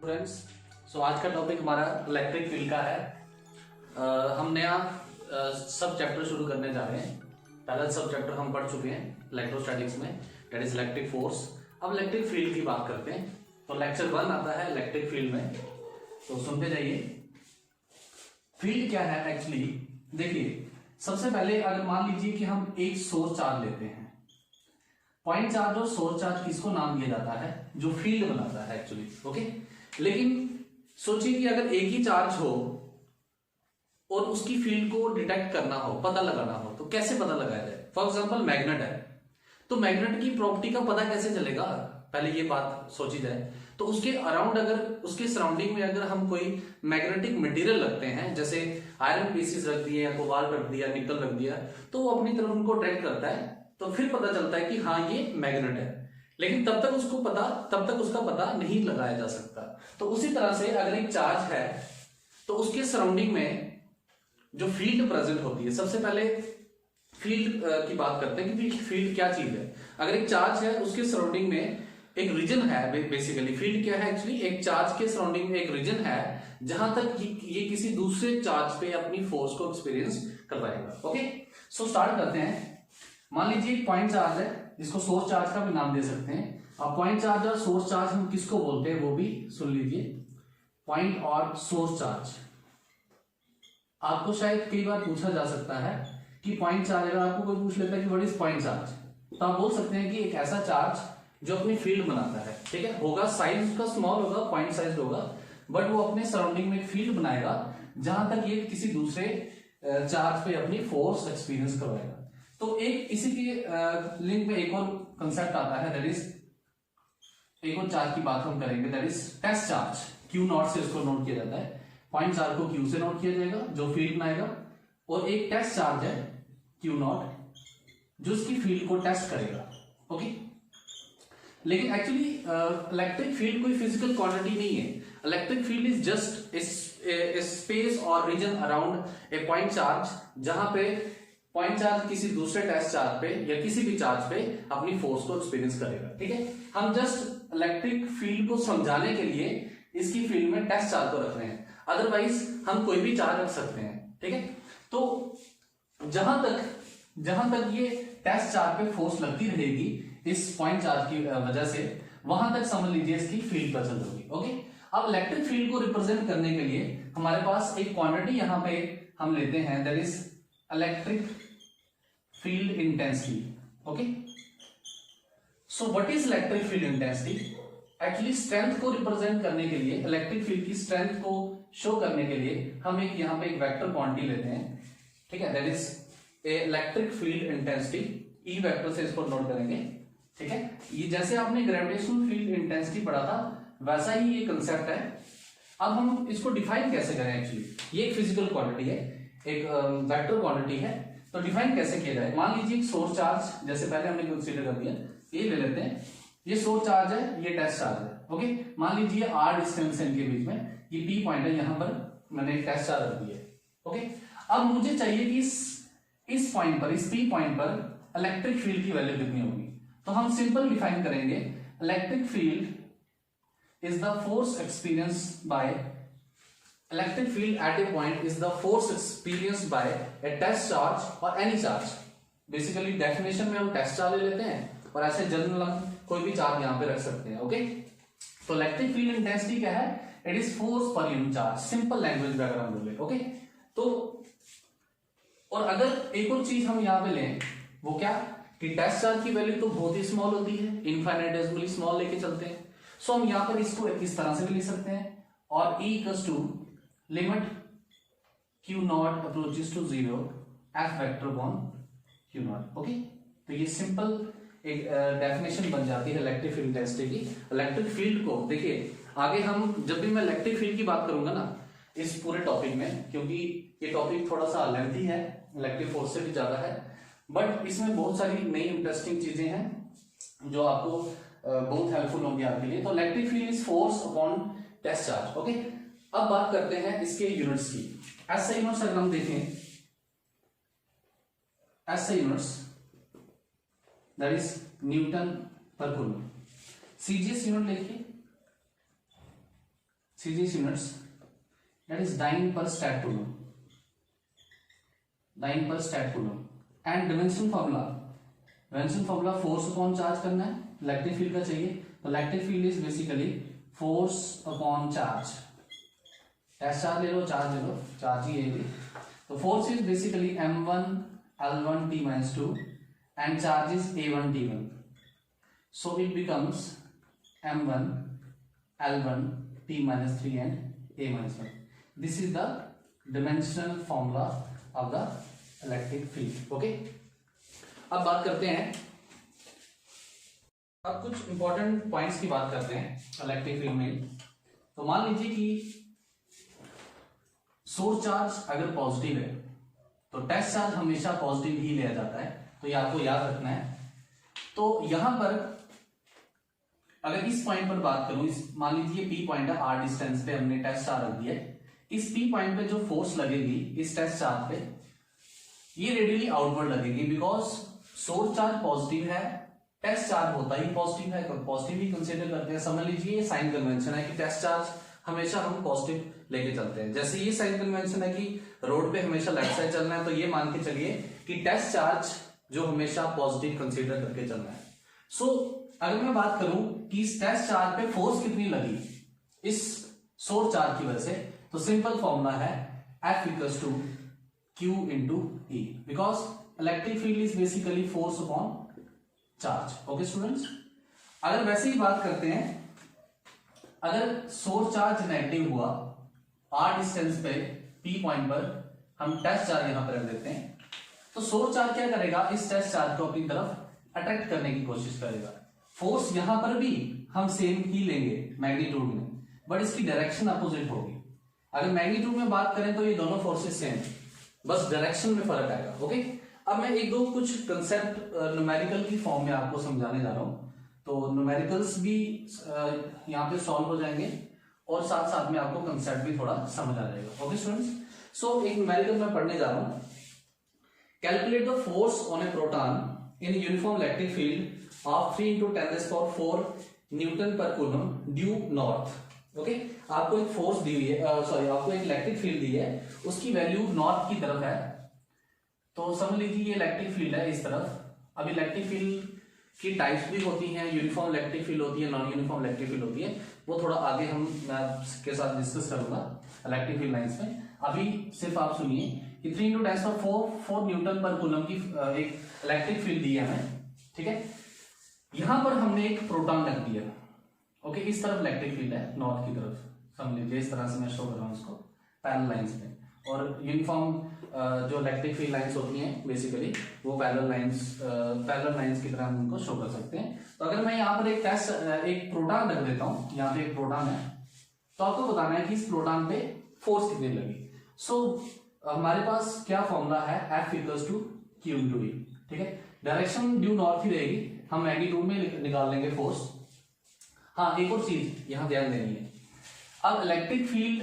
Friends, आज का topic हमारा इलेक्ट्रिक फील्ड का है। हम नया सब चैप्टर शुरू करने जा रहे हैं। पहला सब चैप्टर हम पढ़ चुके हैं इलेक्ट्रोस्टैटिक्स में, दैट इज इलेक्ट्रिक फोर्स। अब इलेक्ट्रिक फील्ड की बात करते हैं। तो लेक्चर 1 आता है इलेक्ट्रिक फील्ड में, तो सुनते जाइए। फील्ड क्या है एक्चुअली, देखिए सबसे पहले अगर मान लीजिए कि हम एक सोर्स चार्ज लेते हैं, पॉइंट चार्ज और सोर्स चार्ज किसको नाम दिया जाता है? जो फील्ड बनाता है एक्चुअली। ओके, लेकिन सोचिए कि अगर एक ही चार्ज हो और उसकी फील्ड को डिटेक्ट करना हो, पता लगाना हो, तो कैसे पता लगाया जाए? फॉर एग्जांपल मैग्नेट है, तो मैग्नेट की प्रॉपर्टी का पता कैसे चलेगा? पहले ये बात सोची जाए। तो उसके अराउंड, अगर उसके सराउंडिंग में अगर हम कोई मैग्नेटिक मटेरियल रखते हैं, जैसे आयरन पीसेस रख दिए या कोबाल्ट रख दिया, निकल रख दिया, तो वो अपनी तरफ उनको अट्रैक्ट करता है, तो फिर पता चलता है कि हाँ ये मैग्नेट है। लेकिन तब तक उसका पता नहीं लगाया जा सकता। तो उसी तरह से अगर एक चार्ज है तो उसके सराउंडिंग में जो फील्ड प्रेजेंट होती है, सबसे पहले फील्ड की बात करते हैं कि फील्ड क्या चीज है। अगर एक चार्ज है, उसके सराउंडिंग में एक रीजन है, बेसिकली फील्ड क्या है एक्चुअली, एक चार्ज के सराउंडिंग में एक रीजन है जहां तक ये किसी दूसरे चार्ज पे अपनी फोर्स को एक्सपीरियंस करवाएगा। ओके, सो स्टार्ट करते हैं। मान लीजिए एक पॉइंट चार्ज है, जिसको सोर्स चार्ज का भी नाम दे सकते हैं। अब पॉइंट चार्ज और सोर्स चार्ज हम किसको बोलते हैं वो भी सुन लीजिए। पॉइंट और सोर्स चार्ज, आपको शायद कई बार पूछा जा सकता है कि पॉइंट चार्ज, अगर आपको कोई पूछ लेता है कि व्हाट इज पॉइंट चार्ज, तो आप बोल सकते हैं कि एक ऐसा चार्ज जो अपनी फील्ड बनाता है। ठीक है, होगा साइज उसका स्मॉल होगा, पॉइंट साइज होगा, बट वो अपने सराउंडिंग में एक फील्ड बनाएगा जहां तक ये किसी दूसरे चार्ज पे अपनी फोर्स एक्सपीरियंस करवाएगा। तो एक इसी के लिंक में एक और कंसेप्ट आता है, दैट इज एक और चार्ज की बात हम करेंगे, that is test charge. Q naught से इसको नोट किया जाता है। पॉइंट चार्ज को क्यू से नोट किया जाएगा जो फील्ड बनाएगा, और एक टेस्ट चार्ज है क्यू नॉट जो इसकी फील्ड को टेस्ट करेगा। ओके, लेकिन एक्चुअली इलेक्ट्रिक फील्ड कोई फिजिकल क्वांटिटी नहीं है। Electric field is just space और region around a point charge, जहां पे पॉइंट चार्ज किसी दूसरे टेस्ट चार्ज पे या किसी भी चार्ज पे अपनी फोर्स को एक्सपीरियंस करेगा। ठीक है, हम जस्ट इलेक्ट्रिक फील्ड को समझाने के लिए इसकी फील्ड में टेस्ट चार्ज को रख रहे हैं, अदरवाइज हम कोई भी चार्ज रख सकते हैं। ठीक है, तो जहां तक ये टेस्ट चार्ज पे फोर्स लगती रहेगी इस पॉइंट चार्ज की वजह से, वहां तक समझ लीजिए इसकी फील्ड प्रेजेंट होगी। ओके, अब इलेक्ट्रिक फील्ड को रिप्रेजेंट करने के लिए हमारे पास एक क्वांटिटी यहां पे हम लेते हैं, that is electric field intensity. Okay, so what is electric field intensity? Actually strength को रिप्रेजेंट करने के लिए, इलेक्ट्रिक फील्ड की स्ट्रेंथ को शो करने के लिए हम एक यहां पे एक वेक्टर क्वांटिटी लेते हैं। ठीक है, that is a electric field intensity, E vector से इसको नोट करेंगे। ठीक है, ये जैसे आपने ग्रेविटेशनल फील्ड इंटेंसिटी पढ़ा था, वैसा ही ये कंसेप्ट है। अब हम इसको डिफाइन कैसे करें? एक्चुअली ये एक फिजिकल क्वांटिटी है, एक वेक्टर क्वांटिटी है, तो डिफाइन कैसे किया जाए? मान लीजिए एक सोर्स चार्ज, जैसे पहले हमने कंसीडर कर दिया, ये ले लेते हैं, ये सोर्स चार्ज है, ये टेस्ट चार्ज है। ओके, मान लीजिए r डिस्टेंस है इनके बीच में, ये p पॉइंट है, यहां पर मैंने एक टेस्ट चार्ज रख दिया। ओके, अब मुझे चाहिए कि इस पॉइंट पर, इस p पॉइंट पर इलेक्ट्रिक फील्ड की वैल्यू कितनी होगी। तो हम सिंपल डिफाइन करेंगे, electric field is the force experience by, electric field at a point is the force experience by a test charge or any charge. Basically definition में हम test charge ले लेते हैं, और ऐसे जनरल कोई भी चार्ज यहां पे रख सकते हैं। ओके, तो इलेक्ट्रिक फील्ड इंटेंसिटी क्या है? It is force per unit charge, simple language में अगर हम बोले। ओके, तो और अगर एक और चीज हम यहां पे लें, वो क्या कि टेस्ट चार्ज की वैल्यू तो बहुत ही स्मॉल होती है, इनफाइनाइटेसिमली स्मॉल लेके चलते हैं। सो हम यहां पर इसको इस तरह से भी लिख सकते हैं, और E equals to limit Q not approaches to 0 F vector upon Q not. Okay, तो ये सिंपल एक डेफिनेशन बन जाती है इलेक्ट्रिक फील्ड इंटेंसिटी की। इलेक्ट्रिक फील्ड को देखिए, आगे हम जब भी मैं इलेक्ट्रिक फील्ड की बात करूंगा ना इस पूरे टॉपिक में, क्योंकि ये टॉपिक थोड़ा सा लेंथी है, इलेक्ट्रिक फोर्स से भी ज्यादा है, बट इसमें बहुत सारी नई इंटरेस्टिंग चीजें हैं जो आपको बहुत हेल्पफुल होंगी आपके लिए। तो electric field is force upon test charge. Okay, अब बात करते हैं इसके यूनिट्स की। ऐसे यूनिट्स अगर हम देखें, ऐसे यूनिट्स दैट इज न्यूटन पर कूलम। सीजीएस यूनिट लिखिए, CGS units, that is dyne per stat coulomb, dyne per stat coulomb. And dimension formula force upon charge करना है, इलेक्ट्रिक फील्ड का चाहिए, तो electric field is basically force upon charge. Test charge ले लो, charge ले लो, चार्ज ही है, तो force is basically m1 L1 t-2 and charge is a1 t1, so it becomes m1 L1 t-3 and a-1. This is the dimensional formula of the electric field. Okay, अब बात करते हैं, अब कुछ इंपॉर्टेंट पॉइंट्स की बात करते हैं इलेक्ट्रिक फील्ड में। तो मान लीजिए कि सोर्स चार्ज अगर पॉजिटिव है तो टेस्ट चार्ज हमेशा पॉजिटिव ही लिया जाता है, तो ये आपको याद रखना है। तो यहां पर अगर इस पॉइंट पर बात करूं, इस मान लीजिए पी पॉइंट है, आर डिस्टेंस पे हमने टेस्ट चार्ज रख दिया है, इस पी पॉइंट पे जो फोर्स लगेगी इस टेस्ट चार्ज पे, ये रेडियली आउटवर्ड लगेगी, बिकॉज सोर्स चार्ज पॉजिटिव है, टेस्ट चार्ज होता ही पॉजिटिव है, पॉजिटिव ही कंसीडर करते हैं। समझ लीजिए ये साइन कन्वेंशन है कि टेस्ट चार्ज हमेशा हम पॉजिटिव लेके चलते हैं। जैसे ये साइन कन्वेंशन है कि रोड पे हमेशा लेफ्ट साइड चलना है, तो ये मान के चलिए कि टेस्ट चार्ज जो हमेशा पॉजिटिव कंसीडर करके चलना है। सो अगर मैं बात करूं कि इस टेस्ट चार्ज पे फोर्स कितनी लगी इस सोर्स चार्ज की वजह से, तो सिंपल फॉर्मूला है F equals to Q into E, because electric field is basically force upon charge. Okay students, अगर वैसे ही बात करते हैं, अगर सोर्स चार्ज नेगेटिव हुआ r डिस्टेंस पे p पॉइंट पर, हम टेस्ट चार्ज यहां पर रख देते हैं, तो सोर्स चार्ज क्या करेगा, इस टेस्ट चार्ज को अपनी तरफ अट्रैक्ट करने की कोशिश करेगा। फोर्स यहां पर भी हम सेम ही लेंगे मैग्नीट्यूड में, बट इसकी डायरेक्शन अपोजिट होगी। अगर मैग्नीट्यूड में बात करें तो ये दोनों फोर्सेस सेम, बस डायरेक्शन में फर्क आएगा। ओके, अब मैं एक दो कुछ कंसेप्ट न्यूमेरिकल की फॉर्म में आपको समझाने जा रहा हूं, तो न्यूमेरिकल्स भी यहाँ पे सॉल्व हो जाएंगे और साथ साथ में आपको कंसेप्ट भी थोड़ा समझ आ जाएगा। ओके स्टूडेंट्स, सो एक न्यूमेरिकल मैं पढ़ने जा रहा हूं। Calculate the force on A proton in uniform electric field of 3 × 10⁴ Newton पर कूलम ड्यू नॉर्थ। ओके, आपको एक फोर्स दी हुई है, आपको एक इलेक्ट्रिक फील्ड दी है, उसकी वैल्यू नॉर्थ की तरफ है, तो समझ लीजिए ये इलेक्ट्रिक फील्ड है इस तरफ। अब इलेक्ट्रिक फील्ड की टाइप्स भी होती हैं, यूनिफॉर्म इलेक्ट्रिक फील्ड होती है, नॉन यूनिफॉर्म इलेक्ट्रिक फील्ड होती है, वो थोड़ा आगे हम के साथ डिस्कस करूंगा इलेक्ट्रिक फील्ड लाइंस में। अभी सिर्फ आप सुनिए कि 3 × 10⁴ न्यूटन पर कूलम की एक इलेक्ट्रिक फील्ड दी है हमें, ठीक है। यहां पर हमने एक प्रोटॉन रख दिया। ओके, इस तरफ इलेक्ट्रिक फील्ड है नॉर्थ की तरफ, समझ लीजिए इस तरह से मैं शो कर रहा हूं इसको पैरेलल लाइंस में, और यूनिफॉर्म जो इलेक्ट्रिक फील्ड लाइंस होती हैं बेसिकली वो पैरेलल लाइंस की तरह हम उनको शो कर सकते हैं। तो अगर मैं यहाँ पर एक प्रोटॉन रख देता हूँ, यहाँ पे एक प्रोटॉन है, तो आपको बताना है कि इस प्रोटॉन पे फोर्स कितनी लगी। सो हमारे पास क्या फॉर्मूला है, F equals to Q into E, ठीक है। डायरेक्शन ड्यू नॉर्थ ही रहेगी, हम मैग्नीट्यूड में निकाल लेंगे फोर्स। हाँ, एक और चीज यहाँ ध्यान देनी है, अब इलेक्ट्रिक फील्ड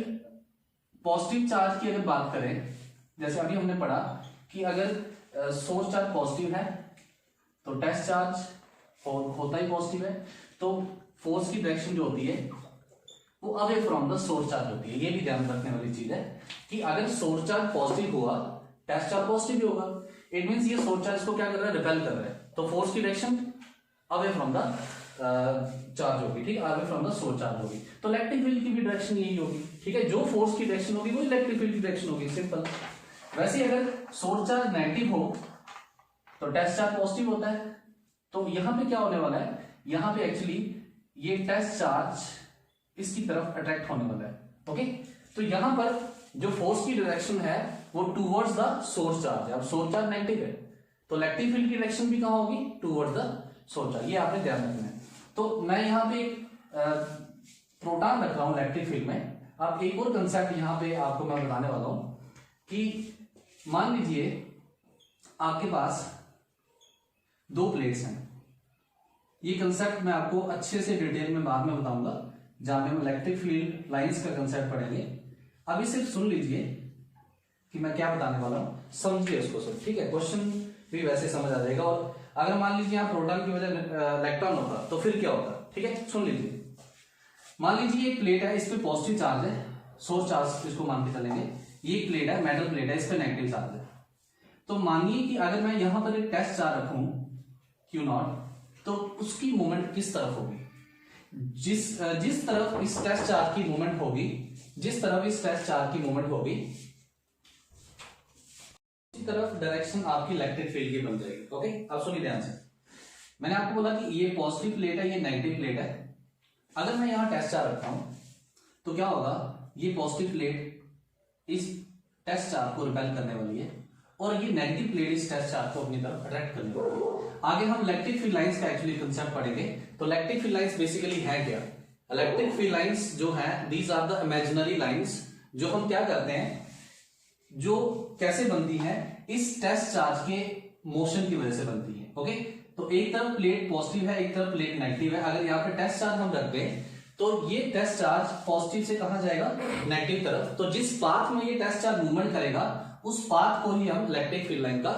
पॉजिटिव चार्ज की अगर बात करें, जैसे अभी हमने पढ़ा कि अगर सोर्स चार्ज पॉजिटिव है तो टेस्ट चार्ज होता ही पॉजिटिव है, तो फोर्स की डायरेक्शन जो होती है वो away from the source charge होती है। ये भी ध्यान रखने वाली चीज है कि अगर सोर्स चार्ज पॉजिटिव हुआ, टेस्ट चार्ज पॉजिटिव ही होगा, इट मींस ये सोर्स चार्ज को क्या कर रहा है, रिपेल कर रहा है, तो फोर्स की direction away from the charge होगी, ठीक है, away from the source charge होगी। तो इलेक्ट्रिक फील्ड की भी डायरेक्शन यही होगी, ठीक है, जो फोर्स की डायरेक्शन होगी वो इलेक्ट्रिक फील्ड की डायरेक्शन होगी, सिंपल। वैसे अगर सोर्स चार्ज नेगेटिव हो तो टेस्ट चार्ज पॉजिटिव होता है, तो यहां पे क्या होने वाला है, यहां पे एक्चुअली ये टेस्ट चार्ज इसकी तरफ अट्रैक्ट होने वाला है। ओके, तो यहां पर जो फोर्स की डायरेक्शन है वो टूवर्ड्स द सोर्स चार्ज है। अब सोर्स चार्ज नेगेटिव है तो इलेक्ट्रिक फील्ड की डायरेक्शन भी कहां होगी, टूवर्ड्स द सोर्स चार्ज, ये आपने ध्यान रखना है। तो मैं यहाँ पे प्रोटॉन रख रहा हूं इलेक्ट्रिक फील्ड में। अब एक और कंसेप्ट यहाँ पे आपको मैं बताने वाला हूं कि मान लीजिए आपके पास दो प्लेट्स हैं, ये कंसेप्ट मैं आपको अच्छे से डिटेल में बाद में बताऊंगा जहां पे हम इलेक्ट्रिक फील्ड लाइंस का कंसेप्ट पढ़ेंगे। अभी सिर्फ सुन लीजिए कि मैं क्या बताने वाला हूं, समझिए उसको सब, ठीक है। क्वेश्चन भी वैसे समझ आ जाएगा, और अगर मान लीजिए यहाँ प्रोटॉन की वजह इलेक्ट्रॉन होता तो फिर क्या होता, ठीक है, सुन लीजिए। मान लीजिए एक प्लेट है, इस पे पॉजिटिव चार्ज है, सोर्स चार्ज इसको मान के चलेंगे। ये एक प्लेट है, मेटल प्लेट है, इस पे नेगेटिव चार्ज है। तो मानिए कि अगर मैं यहां पर एक टेस्ट चार्ज रखूं क्यू नॉट, तो उसकी मूवमेंट किस तरफ होगी? जिस तरफ इस टेस्ट चार्ज की मूवमेंट होगी, जिस तरफ इस टेस्ट चार्ज की मूवमेंट होगी, उसी तरफ डायरेक्शन आपकी इलेक्ट्रिक फील्ड की बन जाएगी। ओके, अब सुनिए ध्यान से। मैंने आपको बोला कि ये पॉजिटिव प्लेट है, ये नेगेटिव प्लेट है। अगर मैं यहां टेस्ट चार्ज रखता हूं तो क्या होगा? ये पॉजिटिव प्लेट इस टेस्ट चार्ज को रिपेल करने वाली है और ये नेगेटिव प्लेट इस टेस्ट चार्ज को अपनी तरफ अट्रैक्ट करने वाली है। आगे हम इलेक्ट्रिक फील्ड लाइंस का एक्चुअली कंसेप्ट पढ़ेंगे। तो इलेक्ट्रिक फील्ड लाइंस बेसिकली है क्या? इलेक्ट्रिक फील्ड लाइंस जो है, these are the imaginary lines, जो हम क्या करते हैं, जो कैसे बनती है? इस टेस्ट चार्ज के मोशन की वजह से बनती है। ओके, तो एक तरफ प्लेट पॉजिटिव है, एक तरफ प्लेट नेगेटिव है। अगर यहाँ पे टेस्ट चार्ज हम रख दें तो ये टेस्ट चार्ज पॉजिटिव से कहां जाएगा? नेगेटिव तरफ। तो जिस पाथ में ये टेस्ट चार्ज मूवमेंट करेगा उस पाथ को ही हम इलेक्ट्रिक फील्ड लाइन का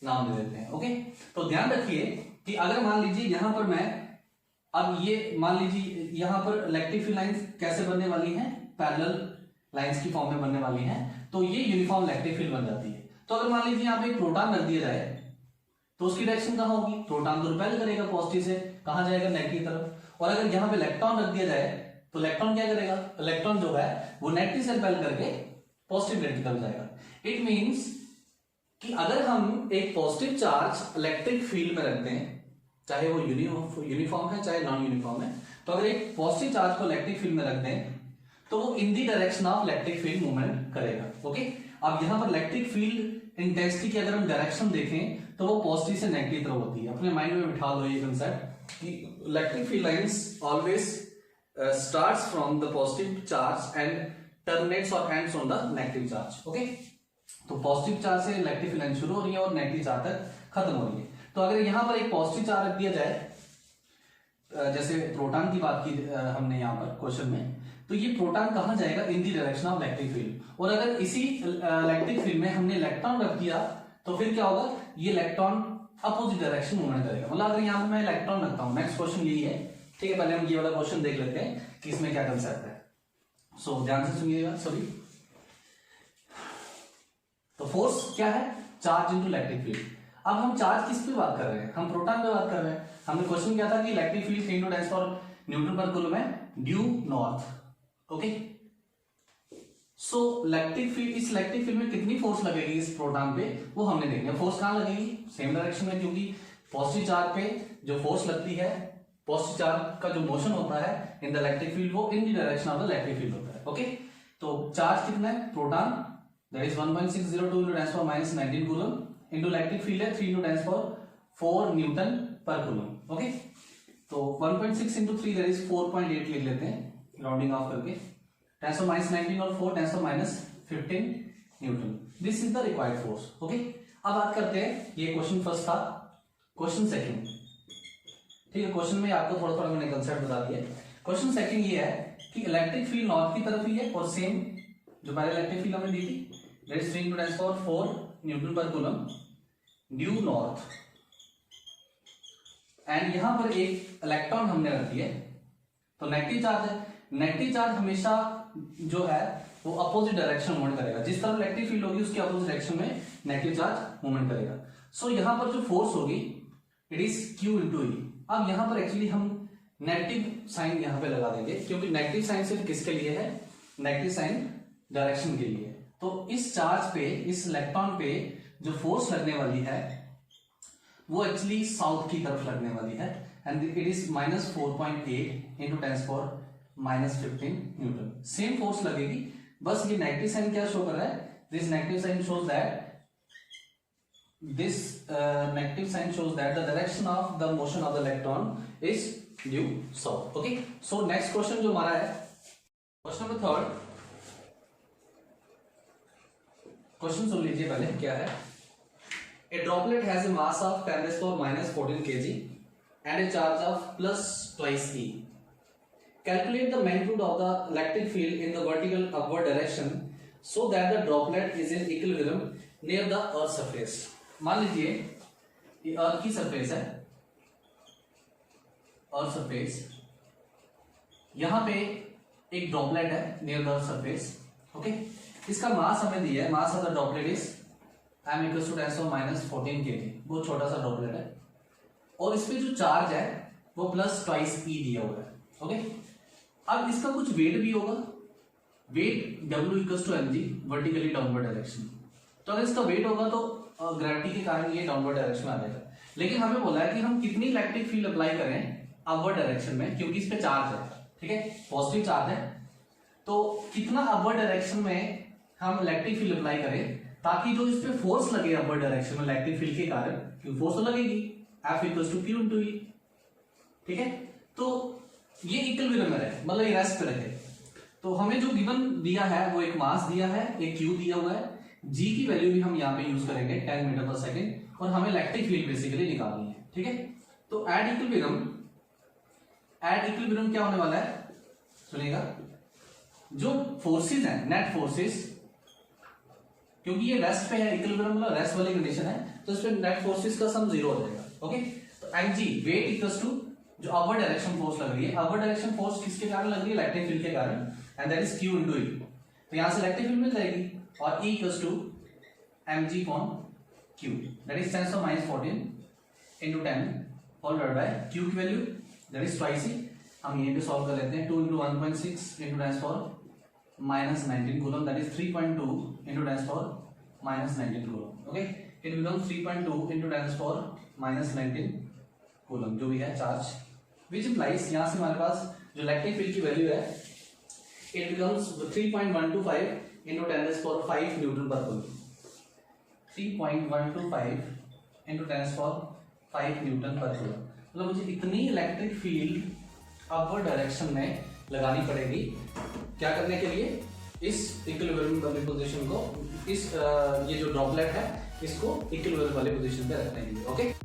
नाम दे देते हैं। ओके, तो ध्यान रखिए कि अगर मान लीजिए यहां पर मैं, अब ये मान लीजिए यहां पर इलेक्ट्रिक फील्ड लाइंस कैसे बनने वाली हैं? पैरेलल लाइंस की फॉर्म में बनने वाली हैं, तो ये यूनिफॉर्म इलेक्ट्रिक फील्ड बन जाती है। तो अगर मान लीजिए यहां पे एक प्रोटॉन रख दिया जाए तो उसकी डायरेक्शन कहां होगी? प्रोटॉन को रिपेल करेगा पॉजिटिव से, कहां जाएगा? नेगेटिव तरफ। और अगर यहां पे इलेक्ट्रॉन रख दिया जाए तो इलेक्ट्रॉन क्या करेगा? इलेक्ट्रॉन जो है वो नेगेटिव से रिपेल करके पॉजिटिव प्लेट की तरफ जाएगा। इट मींस कि अगर हम एक पॉजिटिव चार्ज इलेक्ट्रिक फील्ड में रखते हैं, चाहे वो यूनिफॉर्म है चाहे नॉन यूनिफॉर्म है, तो अगर एक पॉजिटिव चार्ज को इलेक्ट्रिक फील्ड में रख दें तो वो in the direction of electric field movement करेगा। ओके, अब यहां पर इलेक्ट्रिक फील्ड इंटेंसिटी की अगर हम डायरेक्शन देखें तो वो पॉजिटिव से नेगेटिव तरफ होती है। अपने माइंड में बिठा लो ये कंसेप्ट कि electric field lines always starts from the positive charge and terminates or ends on the negative charge. Okay, तो पॉजिटिव चार्ज से इलेक्ट्रिक फील्ड लाइन शुरू हो रही है और नेगेटिव चार्ज तक खत्म हो रही है। तो अगर यहां पर एक पॉजिटिव चार्ज रख दिया जाए, जैसे प्रोटॉन की बात की हमने यहां पर क्वेश्चन में, तो ये प्रोटॉन कहां जाएगा? In the direction of electric field. और अगर इसी इलेक्ट्रिक फील्ड में हमने इलेक्ट्रॉन रख दिया तो फिर क्या होगा? ये इलेक्ट्रॉन अपोजिट डायरेक्शन मूवमेंट करेगा। मतलब अगर यहां पर मैं इलेक्ट्रॉन रखता हूं, नेक्स्ट क्वेश्चन यही है, ठीक है। पहले हम ये वाला क्वेश्चन देख लेते हैं कि इसमें क्या कंसेप्ट है। सो ध्यान से सुनिएगा सभी। तो फोर्स क्या है? Charge into electric field. अब हम चार्ज किस पे बात कर रहे हैं? हम प्रोटॉन पे बात कर रहे हैं। हमने क्वेश्चन किया था कि इलेक्ट्रिक फील्ड 3 × 10⁻⁴ पर कूलम है due north. Okay, so electric field, इस इलेक्ट्रिक फील्ड में कितनी फोर्स लगेगी इस प्रोटॉन पे, वो हमने देखना है। फोर्स कहां लगेगी? सेम डायरेक्शन में, क्योंकि पॉजिटिव चार्ज पे जो फोर्स लगती है, पॉजिटिव चार्ज का जो मोशन होता है इन द इलेक्ट्रिक फील्ड, वो in the direction of the electric field होता है। ओके, तो चार्ज कितना है? Proton that is 1.602 × 10⁻19 coulomb into electric field है 3 × 10⁴ न्यूटन पर कूलम। ओके, तो 1.6 × 3 दैट इज 4.8 लिख लेते हैं राउंडिंग ऑफ करके। 10⁻19 और 4 10⁻15 Newton. This is the required force. Okay, अब बात करते हैं, ये क्वेश्चन फर्स्ट था। क्वेश्चन सेकंड, ठीक है, क्वेश्चन में आपको थोड़ा थोड़ा मैंने कंसेप्ट बता दिया। क्वेश्चन सेकंड ये है कि इलेक्ट्रिक फील्ड नॉर्थ की तरफ ही है और सेम जो पहले इलेक्ट्रिक फील्ड हमने दी थी दैट इज 3 × 10⁴ न्यूटन पर कूलम ड्यू नॉर्थ। एंड यहां पर एक इलेक्ट्रॉन हमने रख दिया, तो नेगेटिव चार्ज है। नेगेटिव चार्ज हमेशा जो है वो अपोजिट डायरेक्शन मूवमेंट करेगा। जिस तरफ इलेक्ट्रिक फील्ड होगी उसके अपोजिट डायरेक्शन में नेगेटिव चार्ज मूवमेंट करेगा। सो यहां पर जो फोर्स होगी इट इज Q × E। अब यहां पर एक्चुअली हम नेगेटिव साइन यहां पे लगा देंगे, क्योंकि नेगेटिव साइन सिर्फ किसके लिए है? नेगेटिव साइन डायरेक्शन के लिए। तो इस चार्ज पे, इस इलेक्ट्रॉन पे जो फोर्स लगने वाली है वो एक्चुअली साउथ की तरफ लगने वाली है and it is -4.8 × 10⁻15 Newton. Same force लगेगी, बस ये नेगेटिव साइन क्या शो कर रहा है? This negative sign shows that this negative sign shows that the direction of the motion of the electron is due south. Okay, so next question जो हमारा है, क्वेश्चन नंबर थर्ड। क्वेश्चन सुन लीजिए पहले क्या है। A droplet has a mass of 10⁻⁻14 kg and a charge of +2 e. Calculate the magnitude of the electric field in the vertical upward direction so that the droplet is in equilibrium near the earth surface. मान लीजिए ये अर्थ की surface है, earth surface, यहां पे एक droplet है near the surface, okay. इसका मास हमें दिया है, mass of the droplet is m equals to 10⁻⁻14 kg, बहुत छोटा सा ड्रॉपलेट है। और इस पे जो चार्ज है वो प्लस ट्वाइस ई दिया हुआ है, ओके। अब इसका कुछ वेट भी होगा, weight W equals to mg vertically downward direction. तो अगर इसका वेट होगा तो ग्रेविटी के कारण ये डाउनवर्ड डायरेक्शन में आ जाएगा। लेकिन हमें बोला है कि हम कितनी इलेक्ट्रिक फील्ड अप्लाई करें अपवर्ड डायरेक्शन में, क्योंकि इस पे चार्ज है, ठीक है, पॉजिटिव चार्ज है। तो कितना अपवर्ड डायरेक्शन में हम इलेक्ट्रिक फील्ड अप्लाई करें ताकि जो इस पे फोर्स लगे अपवर्ड डायरेक्शन में इलेक्ट्रिक फील्ड के कारण, क्योंकि फोर्स तो लगेगी, F equals to Q into E, ठीक है। तो ये इक्विलिब्रियम में रहे, मतलब ये रेस्ट पे रहे। तो हमें जो गिवन दिया है वो एक मास दिया है, एक Q दिया हुआ है, G की वैल्यू भी हम यहाँ पे यूज करेंगे 10 मीटर पर सेकेंड, और हमें इलेक्ट्रिक फील्ड बेसिकली निकालनी है, ठीक है। तो एट इक्विलिब्रियम क्या होने वाला है, सुनिएगा, जो फोर्सेस हैं, नेट फोर्सेस, क्योंकि ये रेस्ट पे है, इक्विलिब्रियम मतलब रेस्ट वाली कंडीशन है, तो इस पे नेट फोर्सेस का सम 0 हो जाएगा, ओके। तो mg वेट इक्वल्स टू जो अपवर्ड डायरेक्शन फोर्स लग रही है, अपवर्ड डायरेक्शन फोर्स किसके कारण लग रही है, इलेक्ट्रिक फील्ड के कारण, and that is Q into E। तो यहां से इलेक्ट्रिक फील्ड मिल जाएगी, और E equals to mg upon Q, that is 10⁻⁻14 into 10 whole divided by Q की वैल्यू दैट इज ट्वाइस ही, हम यहीं पे सॉल्व कर लेते हैं, 2 into 1.6 into 10⁻⁻19 coulomb, that is 3.2 into 10⁻⁻19 coulomb, okay. It becomes 3.2 into 10⁻⁻19 coulomb, जो भी है चार्ज, विच इम्प्लाइज यहां से हमारे पास जो इलेक्ट्रिक फील्ड की वैल्यू है, इट बिकम्स 3.125 इनटू 10⁵ न्यूटन पर कूलम, 3.125 इनटू 10⁵ न्यूटन पर कूलम। मतलब मुझे इतनी इलेक्ट्रिक फील्ड अपवर्ड डायरेक्शन में लगानी पड़ेगी, क्या करने के लिए, इस इक्विलिब्रियम वाली पोजीशन को, इस ये जो ड्रॉपलेट है इसको इक्विलिब्रियम वाली पोजीशन पे रखने के लिए, ओके।